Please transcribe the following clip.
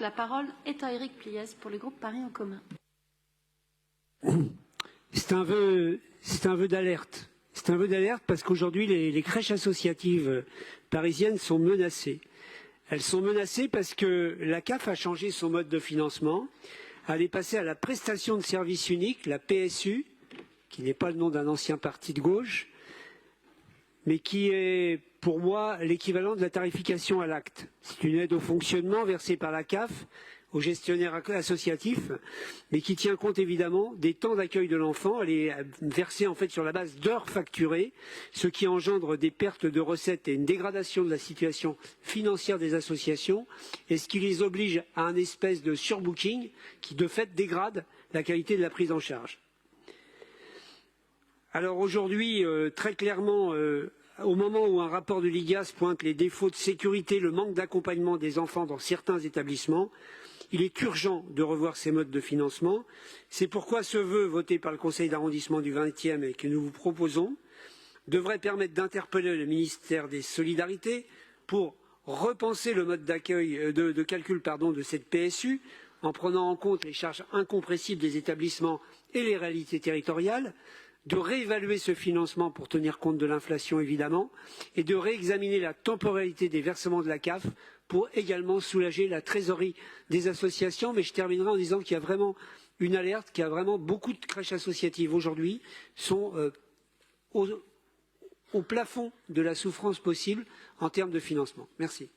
La parole est à Éric Pliès pour le groupe Paris en commun. C'est un vœu d'alerte. C'est un vœu d'alerte parce qu'aujourd'hui, les crèches associatives parisiennes sont menacées. Elles sont menacées parce que la CAF a changé son mode de financement. Elle est passée à la prestation de service unique, la PSU, qui n'est pas le nom d'un ancien parti de gauche, mais qui est pour moi l'équivalent de la tarification à l'acte. C'est une aide au fonctionnement versée par la CAF aux gestionnaires associatifs, mais qui tient compte évidemment des temps d'accueil de l'enfant. Elle est versée en fait sur la base d'heures facturées, ce qui engendre des pertes de recettes et une dégradation de la situation financière des associations, et ce qui les oblige à un espèce de surbooking qui de fait dégrade la qualité de la prise en charge. Alors aujourd'hui, très clairement, au moment où un rapport de l'IGAS pointe les défauts de sécurité, le manque d'accompagnement des enfants dans certains établissements, il est urgent de revoir ces modes de financement. C'est pourquoi ce vœu voté par le Conseil d'arrondissement du 20e et que nous vous proposons devrait permettre d'interpeller le ministère des Solidarités pour repenser le mode d'accueil de calcul de cette PSU en prenant en compte les charges incompressibles des établissements et les réalités territoriales, de réévaluer ce financement pour tenir compte de l'inflation évidemment, et de réexaminer la temporalité des versements de la CAF pour également soulager la trésorerie des associations. Mais je terminerai en disant qu'il y a vraiment une alerte, qu'il y a vraiment beaucoup de crèches associatives aujourd'hui sont au plafond de la souffrance possible en termes de financement. Merci.